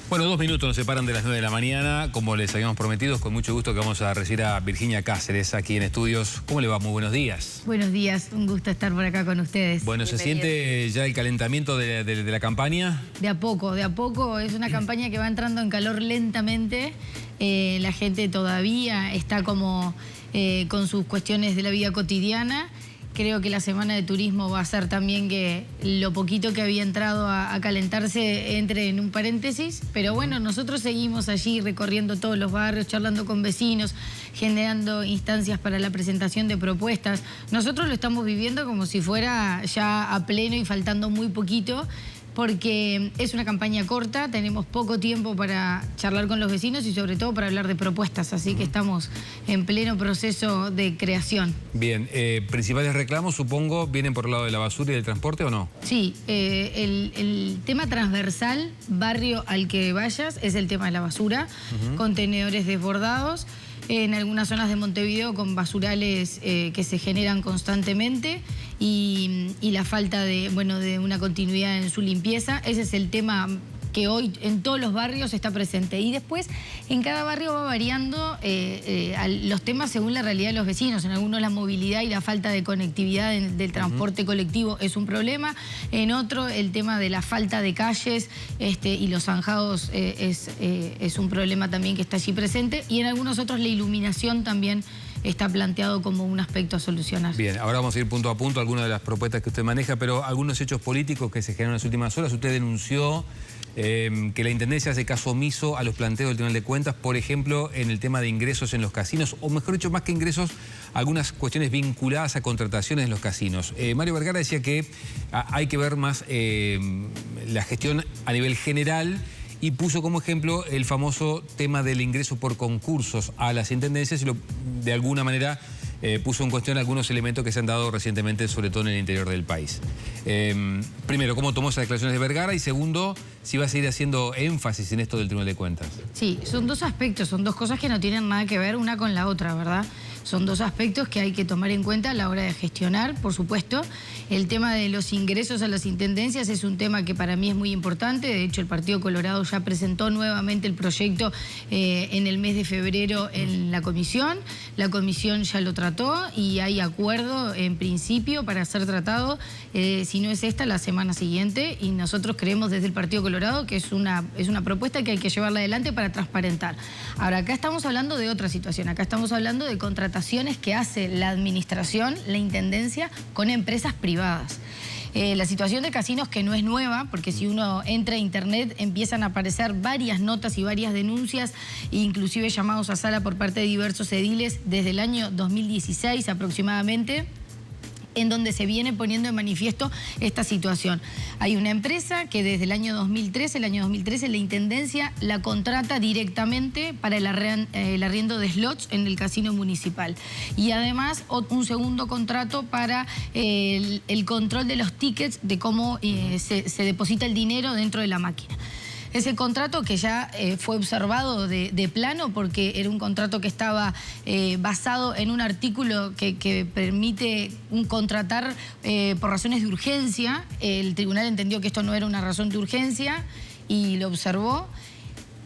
Bueno, 2 minutos nos separan de las 9 de la mañana. Como les habíamos prometido, con mucho gusto que vamos a recibir a Virginia Cáceres aquí en estudios. ¿Cómo le va? Muy buenos días. Buenos días, un gusto estar por acá con ustedes. Bueno, ¿se siente ya el calentamiento de la campaña? De a poco. Es una campaña que va entrando en calor lentamente. La gente todavía está como con sus cuestiones de la vida cotidiana. Creo que la semana de turismo va a hacer también que lo poquito que había entrado a calentarse entre en un paréntesis. Pero bueno, nosotros seguimos allí recorriendo todos los barrios, charlando con vecinos, generando instancias para la presentación de propuestas. Nosotros lo estamos viviendo como si fuera ya a pleno y faltando muy poquito, porque es una campaña corta, tenemos poco tiempo para charlar con los vecinos y sobre todo para hablar de propuestas, así que estamos en pleno proceso de creación. Bien, principales reclamos, supongo, ¿vienen por el lado de la basura y del transporte o no? Sí, el tema transversal, barrio al que vayas, es el tema de la basura, contenedores desbordados, en algunas zonas de Montevideo con basurales que se generan constantemente y la falta de una continuidad en su limpieza. Ese es el tema que hoy en todos los barrios está presente. Y después en cada barrio va variando los temas según la realidad de los vecinos. En algunos la movilidad y la falta de conectividad del transporte colectivo es un problema. En otro el tema de la falta de calles y los zanjados es un problema también que está allí presente. Y en algunos otros la iluminación también está planteado como un aspecto a solucionar. Bien, ahora vamos a ir punto a punto a algunas de las propuestas que usted maneja, pero algunos hechos políticos que se generan en las últimas horas. Usted denunció que la Intendencia hace caso omiso a los planteos del Tribunal de Cuentas, por ejemplo, en el tema de ingresos en los casinos, o mejor dicho, más que ingresos, algunas cuestiones vinculadas a contrataciones en los casinos. Mario Vergara decía que hay que ver más la gestión a nivel general y puso como ejemplo el famoso tema del ingreso por concursos a las intendencias y de alguna manera puso en cuestión algunos elementos que se han dado recientemente, sobre todo en el interior del país. Primero, ¿cómo tomó esas declaraciones de Vergara? Y segundo, si va a seguir haciendo énfasis en esto del Tribunal de Cuentas. Sí, son dos aspectos, son dos cosas que no tienen nada que ver una con la otra, ¿verdad? Son dos aspectos que hay que tomar en cuenta a la hora de gestionar, por supuesto. El tema de los ingresos a las intendencias es un tema que para mí es muy importante. De hecho, el Partido Colorado ya presentó nuevamente el proyecto en el mes de febrero en la comisión. La comisión ya lo trató y hay acuerdo en principio para ser tratado, si no es esta, la semana siguiente. Y nosotros creemos desde el Partido Colorado que es una propuesta que hay que llevarla adelante para transparentar. Ahora, acá estamos hablando de otra situación. Acá estamos hablando de contrataciones que hace la administración, la intendencia, con empresas privadas. La situación de casinos que no es nueva, porque si uno entra a internet empiezan a aparecer varias notas y varias denuncias, inclusive llamados a sala por parte de diversos ediles desde el año 2016 aproximadamente, en donde se viene poniendo en manifiesto esta situación. Hay una empresa que desde el año 2013, la Intendencia la contrata directamente para el arriendo de slots en el casino municipal. Y además un segundo contrato para el control de los tickets, de cómo se deposita el dinero dentro de la máquina. Ese contrato que ya fue observado de plano porque era un contrato que estaba basado en un artículo que permite contratar por razones de urgencia. El tribunal entendió que esto no era una razón de urgencia y lo observó.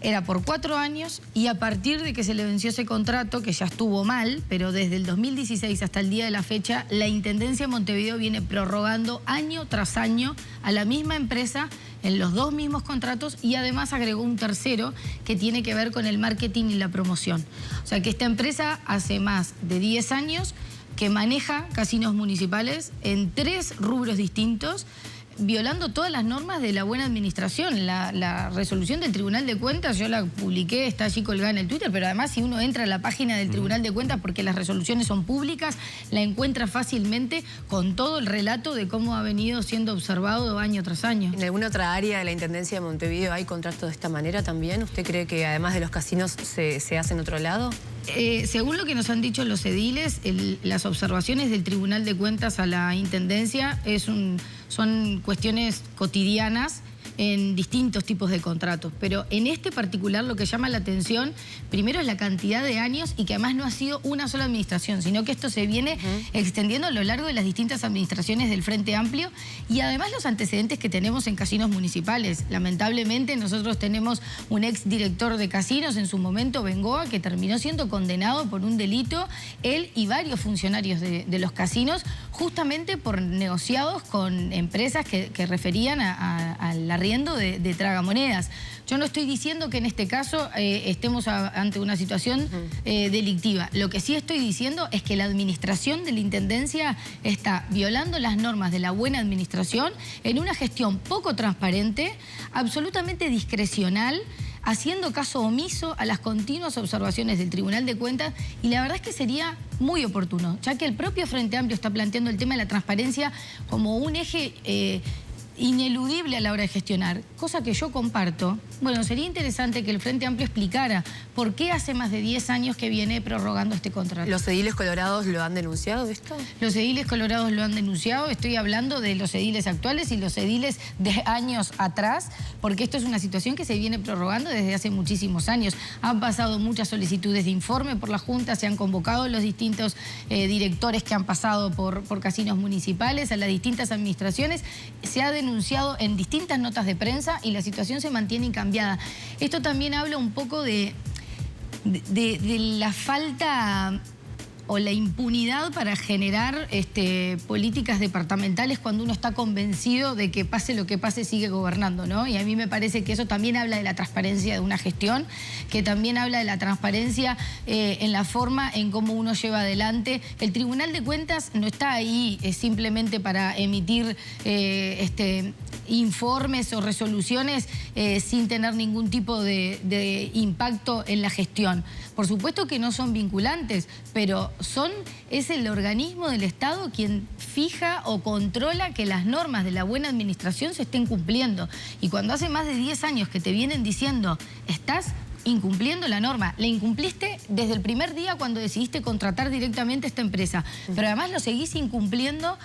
Era por 4 años y a partir de que se le venció ese contrato, que ya estuvo mal, pero desde el 2016 hasta el día de la fecha, la Intendencia de Montevideo viene prorrogando año tras año a la misma empresa en los 2 mismos contratos y además agregó un tercero que tiene que ver con el marketing y la promoción. O sea que esta empresa hace más de 10 años que maneja casinos municipales en 3 rubros distintos, violando todas las normas de la buena administración. La resolución del Tribunal de Cuentas, yo la publiqué, está allí colgada en el Twitter, pero además si uno entra a la página del Tribunal de Cuentas, porque las resoluciones son públicas, la encuentra fácilmente con todo el relato de cómo ha venido siendo observado año tras año. ¿En alguna otra área de la Intendencia de Montevideo hay contratos de esta manera también? ¿Usted cree que además de los casinos se hace en otro lado? Según lo que nos han dicho los ediles, las observaciones del Tribunal de Cuentas a la Intendencia son cuestiones cotidianas en distintos tipos de contratos, pero en este particular lo que llama la atención, primero es la cantidad de años y que además no ha sido una sola administración, sino que esto se viene extendiendo a lo largo de las distintas administraciones del Frente Amplio y además los antecedentes que tenemos en casinos municipales. Lamentablemente nosotros tenemos un ex director de casinos, en su momento Bengoa, que terminó siendo condenado por un delito, él y varios funcionarios de los casinos, justamente por negociados con empresas que referían al arriendo de tragamonedas. Yo no estoy diciendo que en este caso estemos ante una situación delictiva. Lo que sí estoy diciendo es que la administración de la Intendencia está violando las normas de la buena administración en una gestión poco transparente, absolutamente discrecional, haciendo caso omiso a las continuas observaciones del Tribunal de Cuentas, y la verdad es que sería muy oportuno, ya que el propio Frente Amplio está planteando el tema de la transparencia como un eje ineludible a la hora de gestionar, cosa que yo comparto. Bueno, sería interesante que el Frente Amplio explicara por qué hace más de 10 años que viene prorrogando este contrato. ¿Los ediles colorados lo han denunciado esto? Los ediles colorados lo han denunciado, estoy hablando de los ediles actuales y los ediles de años atrás, porque esto es una situación que se viene prorrogando desde hace muchísimos años. Han pasado muchas solicitudes de informe por la Junta, se han convocado los distintos directores que han pasado por casinos municipales, a las distintas administraciones, se ha denunciado en distintas notas de prensa y la situación se mantiene incambiada. Esto también habla un poco de la falta o la impunidad para generar políticas departamentales cuando uno está convencido de que pase lo que pase sigue gobernando, ¿no? Y a mí me parece que eso también habla de la transparencia de una gestión, que también habla de la transparencia en la forma en cómo uno lleva adelante. El Tribunal de Cuentas no está ahí simplemente para emitir informes o resoluciones sin tener ningún tipo de impacto en la gestión. Por supuesto que no son vinculantes, pero es el organismo del Estado quien fija o controla que las normas de la buena administración se estén cumpliendo. Y cuando hace más de 10 años que te vienen diciendo, estás incumpliendo la norma, la incumpliste desde el primer día cuando decidiste contratar directamente a esta empresa, pero además lo seguís incumpliendo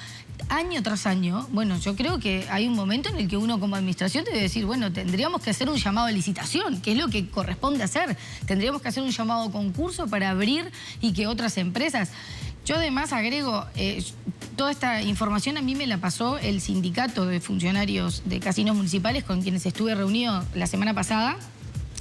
año tras año. Bueno, yo creo que hay un momento en el que uno como administración debe decir, bueno, tendríamos que hacer un llamado a licitación, que es lo que corresponde hacer. Tendríamos que hacer un llamado a concurso para abrir y que otras empresas... Yo además agrego, toda esta información a mí me la pasó el sindicato de funcionarios de casinos municipales con quienes estuve reunido la semana pasada.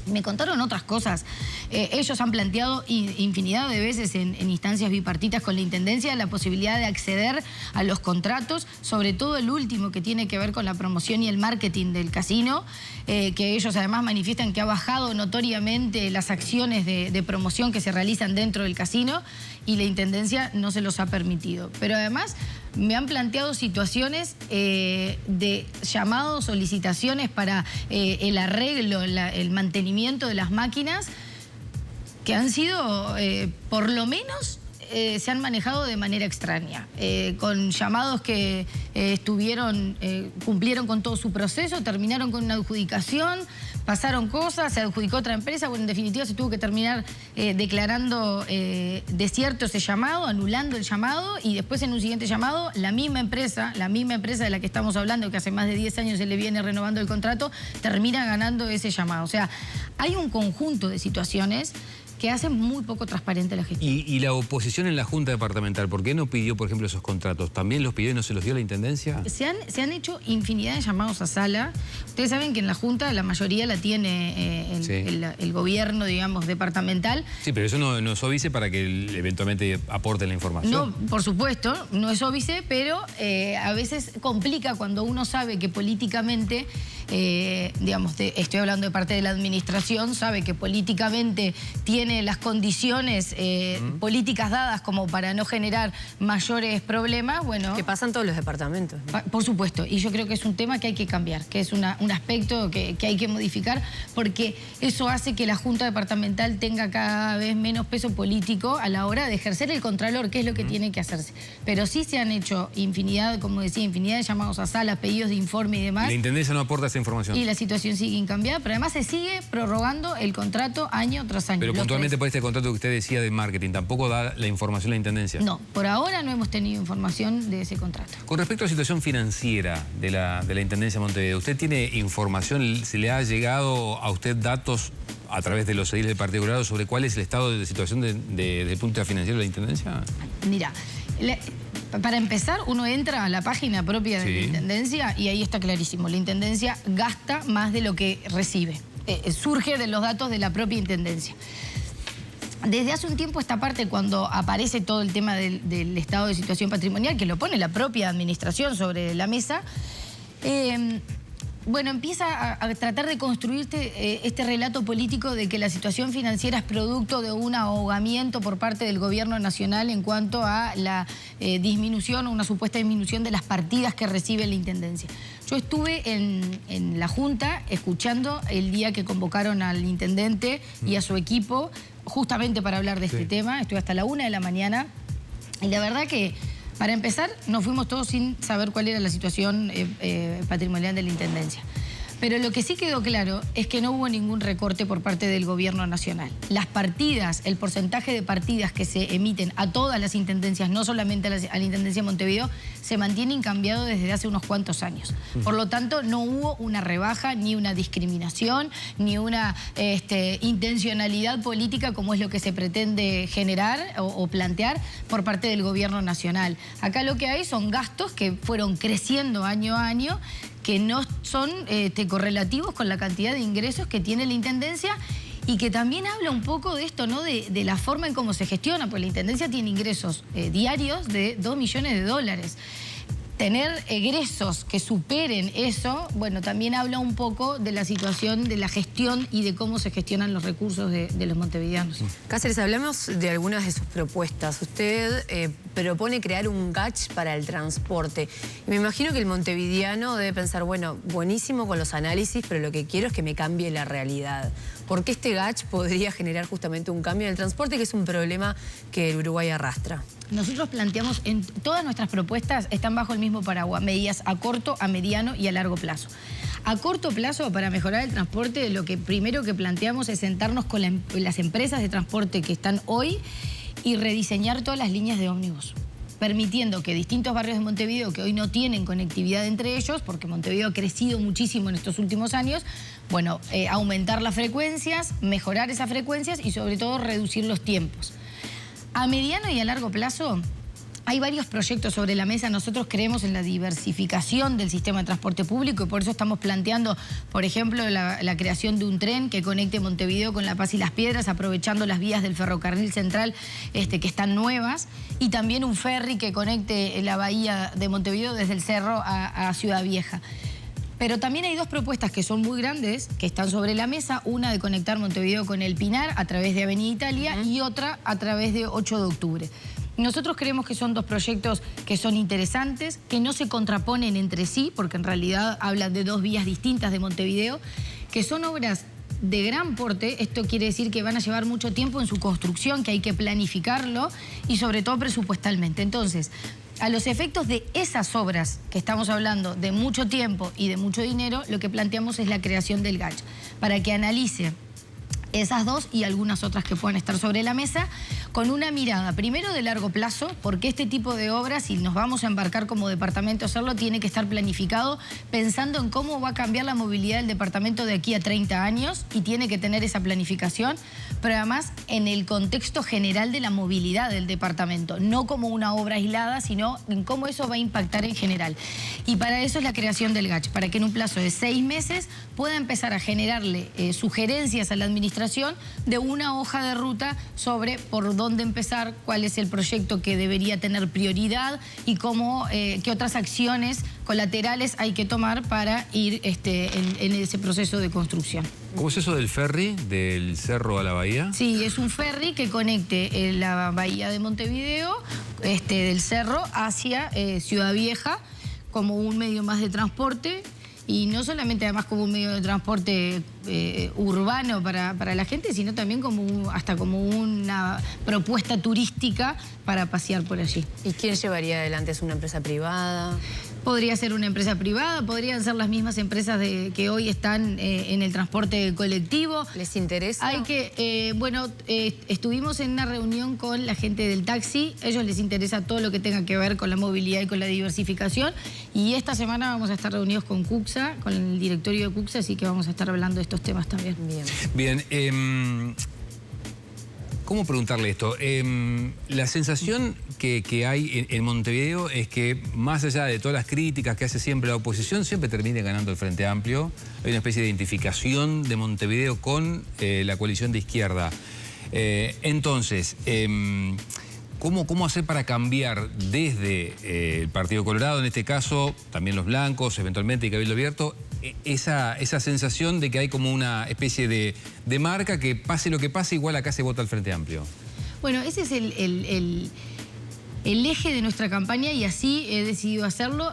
Me contaron otras cosas. Ellos han planteado infinidad de veces en instancias bipartitas con la Intendencia la posibilidad de acceder a los contratos, sobre todo el último que tiene que ver con la promoción y el marketing del casino, que ellos además manifiestan que ha bajado notoriamente las acciones de promoción que se realizan dentro del casino y la Intendencia no se los ha permitido. Pero además me han planteado situaciones de llamados o licitaciones para el arreglo, el mantenimiento de las máquinas que han sido, por lo menos, se han manejado de manera extraña, con llamados que cumplieron con todo su proceso, terminaron con una adjudicación, pasaron cosas, se adjudicó otra empresa, bueno, en definitiva se tuvo que terminar declarando desierto ese llamado, anulando el llamado, y después en un siguiente llamado la misma empresa de la que estamos hablando, que hace más de 10 años se le viene renovando el contrato, termina ganando ese llamado. O sea, hay un conjunto de situaciones que hacen muy poco transparente la gestión. ¿Y la oposición en la Junta Departamental, por qué no pidió, por ejemplo, esos contratos? ¿También los pidió y no se los dio la Intendencia? Se han hecho infinidad de llamados a sala. Ustedes saben que en la Junta la mayoría la tiene el gobierno, digamos, departamental. Sí, pero eso no es óbice para que eventualmente aporten la información. No, por supuesto, no es óbice, pero a veces complica cuando uno sabe que políticamente, digamos, estoy hablando de parte de la administración, sabe que políticamente tiene las condiciones políticas dadas como para no generar mayores problemas, bueno... Que pasan todos los departamentos, ¿no? Por supuesto, y yo creo que es un tema que hay que cambiar, que es un aspecto que hay que modificar, porque eso hace que la Junta Departamental tenga cada vez menos peso político a la hora de ejercer el contralor, que es lo que tiene que hacerse. Pero sí se han hecho infinidad, como decía, infinidad de llamados a sala, pedidos de informe y demás. ¿La Intendencia no aporta esa información. Y la situación sigue incambiada, pero además se sigue prorrogando el contrato año tras año. Pero puntualmente por este contrato que usted decía de marketing, ¿tampoco da la información la Intendencia? No, por ahora no hemos tenido información de ese contrato. Con respecto a la situación financiera de la Intendencia de Montevideo, ¿usted tiene información, se le ha llegado a usted datos a través de los ediles de Partido Colorado sobre cuál es el estado de situación desde el punto de vista financiero de la Intendencia? Mira, para empezar, uno entra a la página propia de la Intendencia y ahí está clarísimo. La Intendencia gasta más de lo que recibe. Surge de los datos de la propia Intendencia. Desde hace un tiempo esta parte, cuando aparece todo el tema del estado de situación patrimonial, que lo pone la propia administración sobre la mesa, bueno, empieza a tratar de construirte este relato político de que la situación financiera es producto de un ahogamiento por parte del gobierno nacional en cuanto a la disminución o una supuesta disminución de las partidas que recibe la Intendencia. Yo estuve en la Junta escuchando el día que convocaron al Intendente y a su equipo justamente para hablar de este tema. Estuve hasta la 1 de la mañana y la verdad que, para empezar, nos fuimos todos sin saber cuál era la situación patrimonial de la Intendencia. Pero lo que sí quedó claro es que no hubo ningún recorte por parte del gobierno nacional. Las partidas, el porcentaje de partidas que se emiten a todas las intendencias, no solamente a la Intendencia de Montevideo, se mantiene incambiado desde hace unos cuantos años. Por lo tanto, no hubo una rebaja, ni una discriminación, ni una intencionalidad política como es lo que se pretende generar o plantear por parte del gobierno nacional. Acá lo que hay son gastos que fueron creciendo año a año, que no son correlativos con la cantidad de ingresos que tiene la Intendencia y que también habla un poco de esto, ¿no? De la forma en cómo se gestiona, pues la Intendencia tiene ingresos diarios de 2 millones de dólares. Tener egresos que superen eso, bueno, también habla un poco de la situación de la gestión y de cómo se gestionan los recursos de los montevideanos. Cáceres, hablamos de algunas de sus propuestas. Usted propone crear un GACH para el transporte. Y me imagino que el montevideano debe pensar, bueno, buenísimo con los análisis, pero lo que quiero es que me cambie la realidad. Porque este GACH podría generar justamente un cambio en el transporte, que es un problema que el Uruguay arrastra. Nosotros planteamos, todas nuestras propuestas están bajo el mismo paraguas, medidas a corto, a mediano y a largo plazo. A corto plazo, para mejorar el transporte, lo que primero que planteamos es sentarnos con las empresas de transporte que están hoy y rediseñar todas las líneas de ómnibus, permitiendo que distintos barrios de Montevideo que hoy no tienen conectividad entre ellos, porque Montevideo ha crecido muchísimo en estos últimos años, bueno, aumentar las frecuencias, mejorar esas frecuencias y sobre todo reducir los tiempos. A mediano y a largo plazo hay varios proyectos sobre la mesa. Nosotros creemos en la diversificación del sistema de transporte público y por eso estamos planteando, por ejemplo, la creación de un tren que conecte Montevideo con La Paz y Las Piedras, aprovechando las vías del ferrocarril central que están nuevas, y también un ferry que conecte la bahía de Montevideo desde el Cerro a Ciudad Vieja. Pero también hay dos propuestas que son muy grandes, que están sobre la mesa. Una de conectar Montevideo con el Pinar a través de Avenida Italia y otra a través de 8 de octubre. Nosotros creemos que son dos proyectos que son interesantes, que no se contraponen entre sí, porque en realidad hablan de dos vías distintas de Montevideo, que son obras de gran porte. Esto quiere decir que van a llevar mucho tiempo en su construcción, que hay que planificarlo y sobre todo presupuestalmente. Entonces, a los efectos de esas obras que estamos hablando de mucho tiempo y de mucho dinero, lo que planteamos es la creación del GACH, para que analice esas dos y algunas otras que puedan estar sobre la mesa, con una mirada primero de largo plazo, porque este tipo de obras, si nos vamos a embarcar como departamento a hacerlo, tiene que estar planificado pensando en cómo va a cambiar la movilidad del departamento de aquí a 30 años y tiene que tener esa planificación, pero además en el contexto general de la movilidad del departamento, no como una obra aislada, sino en cómo eso va a impactar en general. Y para eso es la creación del GACH, para que en un plazo de 6 meses pueda empezar a generarle sugerencias a la administración de una hoja de ruta sobre por dónde empezar, cuál es el proyecto que debería tener prioridad y cómo, qué otras acciones colaterales hay que tomar para ir en ese proceso de construcción. ¿Cómo es eso del ferry, del cerro a la bahía? Sí, es un ferry que conecte la bahía de Montevideo, del cerro hacia Ciudad Vieja, como un medio más de transporte. Y no solamente además como un medio de transporte urbano para la gente, sino también hasta como una propuesta turística para pasear por allí. ¿Y quién llevaría adelante? ¿Es una empresa privada? Podría ser una empresa privada, podrían ser las mismas empresas que hoy están en el transporte colectivo. ¿Les interesa? Hay que, estuvimos en una reunión con la gente del taxi. A ellos les interesa todo lo que tenga que ver con la movilidad y con la diversificación. Y esta semana vamos a estar reunidos con CUCSA, con el directorio de CUCSA, así que vamos a estar hablando de estos temas también. Bien, ¿cómo preguntarle esto? La sensación que hay en Montevideo es que, más allá de todas las críticas que hace siempre la oposición, siempre termina ganando el Frente Amplio. Hay una especie de identificación de Montevideo con la coalición de izquierda. Entonces, ¿cómo hacer para cambiar desde el Partido Colorado, en este caso, también los blancos, eventualmente y Cabildo Abierto, esa sensación de que hay como una especie de marca que pase lo que pase, igual acá se vota el Frente Amplio? Bueno, ese es el eje de nuestra campaña y así he decidido hacerlo.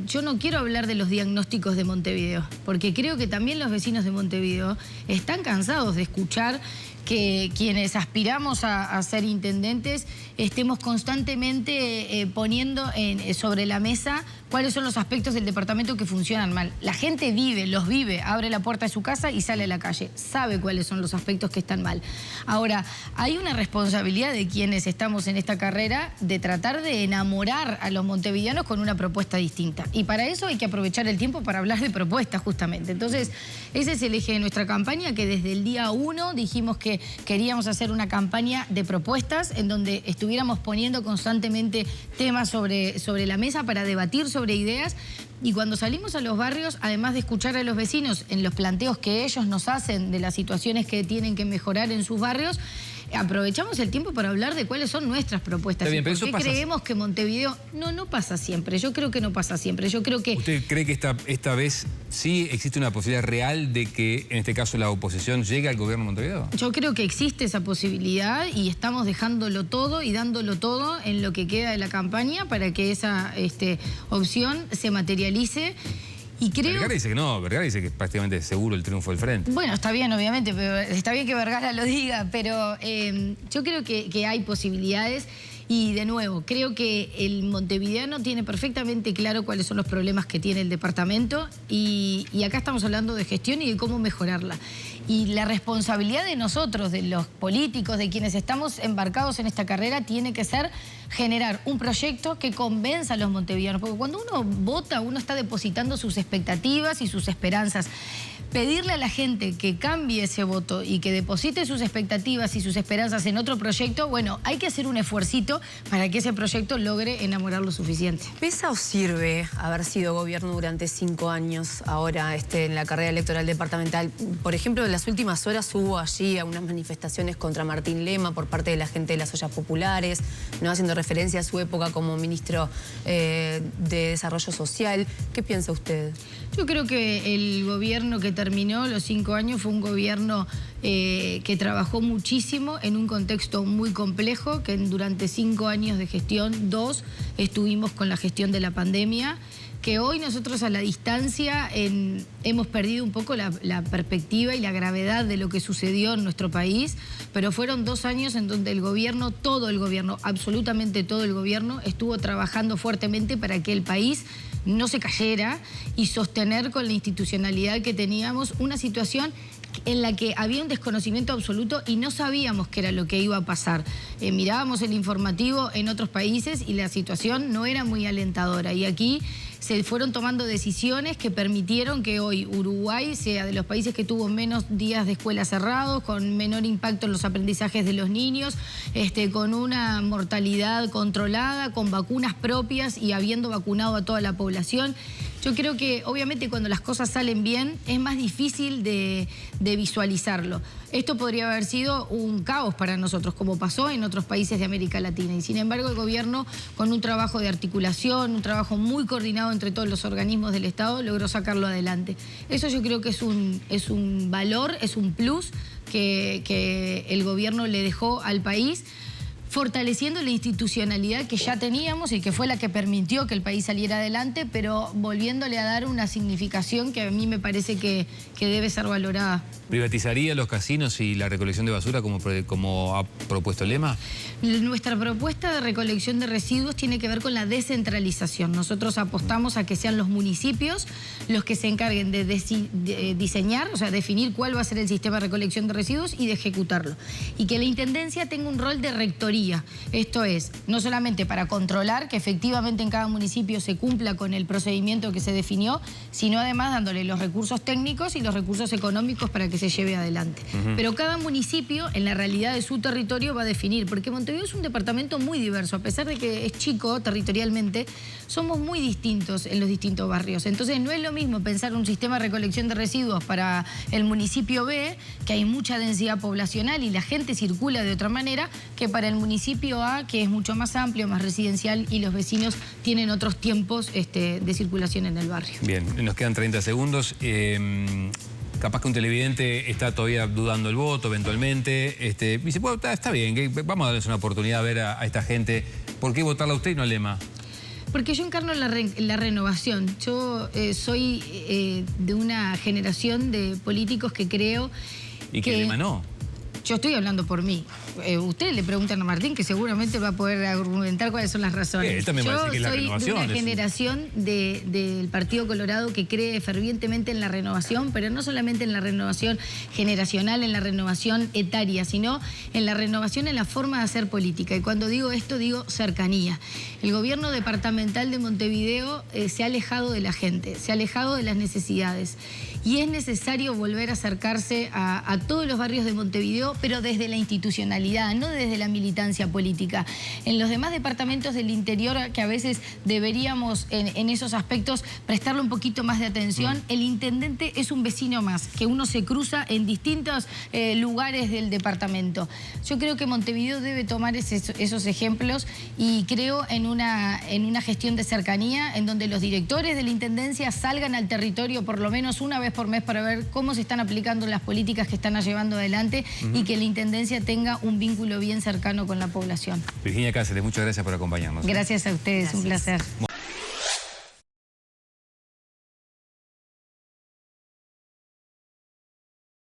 Yo no quiero hablar de los diagnósticos de Montevideo, porque creo que también los vecinos de Montevideo están cansados de escuchar que quienes aspiramos a ser intendentes estemos constantemente poniendo sobre la mesa cuáles son los aspectos del departamento que funcionan mal. La gente los vive, abre la puerta de su casa y sale a la calle, sabe cuáles son los aspectos que están mal. Ahora, hay una responsabilidad de quienes estamos en esta carrera de tratar de enamorar a los montevideanos con una propuesta distinta. Y para eso hay que aprovechar el tiempo para hablar de propuestas, justamente. Entonces, ese es el eje de nuestra campaña, que desde el día 1 dijimos que queríamos hacer una campaña de propuestas en donde estuviéramos poniendo constantemente temas sobre la mesa para debatir sobre ideas. Y cuando salimos a los barrios, además de escuchar a los vecinos en los planteos que ellos nos hacen de las situaciones que tienen que mejorar en sus barrios, aprovechamos el tiempo para hablar de cuáles son nuestras propuestas. Está bien, pero ¿por qué creemos que Montevideo no pasa siempre? Yo creo que no pasa siempre. Yo creo que... ¿Usted cree que esta vez sí existe una posibilidad real de que, en este caso, la oposición llegue al gobierno de Montevideo? Yo creo que existe esa posibilidad y estamos dejándolo todo y dándolo todo en lo que queda de la campaña para que esa opción se materialice. Y creo... Vergara dice que no, Vergara dice que es prácticamente seguro el triunfo del Frente. Bueno, está bien, obviamente, pero está bien que Vergara lo diga, pero yo creo que hay posibilidades. Y de nuevo, creo que el montevideano tiene perfectamente claro cuáles son los problemas que tiene el departamento y acá estamos hablando de gestión y de cómo mejorarla. Y la responsabilidad de nosotros, de los políticos, de quienes estamos embarcados en esta carrera, tiene que ser generar un proyecto que convenza a los montevideanos. Porque cuando uno vota, uno está depositando sus expectativas y sus esperanzas. Pedirle a la gente que cambie ese voto y que deposite sus expectativas y sus esperanzas en otro proyecto, bueno, hay que hacer un esfuercito para que ese proyecto logre enamorar lo suficiente. ¿Pesa o sirve haber sido gobierno durante 5 años ahora en la carrera electoral departamental? Por ejemplo, en las últimas horas hubo allí algunas manifestaciones contra Martín Lema por parte de la gente de las ollas populares, no haciendo referencia a su época como ministro de Desarrollo Social. ¿Qué piensa usted? Yo creo que el gobierno que terminó los 5 años fue un gobierno que trabajó muchísimo en un contexto muy complejo, que durante 5 años de gestión, 2 estuvimos con la gestión de la pandemia, que hoy nosotros a la distancia hemos perdido un poco la perspectiva y la gravedad de lo que sucedió en nuestro país, pero fueron 2 años en donde el gobierno, todo el gobierno, absolutamente todo el gobierno, estuvo trabajando fuertemente para que el país no se cayera y sostener con la institucionalidad que teníamos una situación en la que había un desconocimiento absoluto y no sabíamos qué era lo que iba a pasar. Mirábamos el informativo en otros países y la situación no era muy alentadora. Y aquí se fueron tomando decisiones que permitieron que hoy Uruguay sea de los países que tuvo menos días de escuela cerrados, con menor impacto en los aprendizajes de los niños, con una mortalidad controlada, con vacunas propias y habiendo vacunado a toda la población. Yo creo que obviamente cuando las cosas salen bien es más difícil de visualizarlo. Esto podría haber sido un caos para nosotros, como pasó en otros países de América Latina. Y sin embargo el gobierno, con un trabajo de articulación, un trabajo muy coordinado entre todos los organismos del Estado, logró sacarlo adelante. Eso yo creo que es un valor, es un plus que el gobierno le dejó al país. fortaleciendo la institucionalidad que ya teníamos y que fue la que permitió que el país saliera adelante, pero volviéndole a dar una significación que a mí me parece que debe ser valorada. ¿Privatizaría los casinos y la recolección de basura como ha propuesto el lema? Nuestra propuesta de recolección de residuos tiene que ver con la descentralización. Nosotros apostamos a que sean los municipios los que se encarguen de diseñar, o sea, definir cuál va a ser el sistema de recolección de residuos y de ejecutarlo. Y que la Intendencia tenga un rol de rectoría. Esto es, no solamente para controlar que efectivamente en cada municipio se cumpla con el procedimiento que se definió, sino además dándole los recursos técnicos y los recursos económicos para que se lleve adelante. Pero cada municipio, en la realidad de su territorio, va a definir, porque Montevideo es un departamento muy diverso, a pesar de que es chico territorialmente, somos muy distintos en los distintos barrios. Entonces no es lo mismo pensar un sistema de recolección de residuos para el municipio B, que hay mucha densidad poblacional y la gente circula de otra manera, que para el municipio A, que es mucho más amplio, más residencial y los vecinos tienen otros tiempos de circulación en el barrio. Bien, nos quedan 30 segundos. Capaz que un televidente está todavía dudando el voto eventualmente. Dice, bueno, está bien, vamos a darles una oportunidad a ver a esta gente. ¿Por qué votarla a usted y no al lema? Porque yo encarno la renovación. Yo soy de una generación de políticos que creo ¿Y que el lema no? Yo estoy hablando por mí. Ustedes le preguntan a Martín, que seguramente va a poder argumentar cuáles son las razones. Él también va a decir que es la renovación. Yo soy de una generación del Partido Colorado que cree fervientemente en la renovación, pero no solamente en la renovación generacional, en la renovación etaria, sino en la renovación en la forma de hacer política. Y cuando digo esto, digo cercanía. El gobierno departamental de Montevideo se ha alejado de la gente, se ha alejado de las necesidades. Y es necesario volver a acercarse a todos los barrios de Montevideo, pero desde la institucionalidad, no desde la militancia política. En los demás departamentos del interior, que a veces deberíamos en esos aspectos prestarle un poquito más de atención, el intendente es un vecino más, que uno se cruza en distintos lugares del departamento. Yo creo que Montevideo debe tomar esos ejemplos y creo en una gestión de cercanía en donde los directores de la intendencia salgan al territorio por lo menos una vez por mes para ver cómo se están aplicando las políticas que están llevando adelante y que la Intendencia tenga un vínculo bien cercano con la población. Virginia Cáceres, muchas gracias por acompañarnos. Gracias a ustedes, un placer.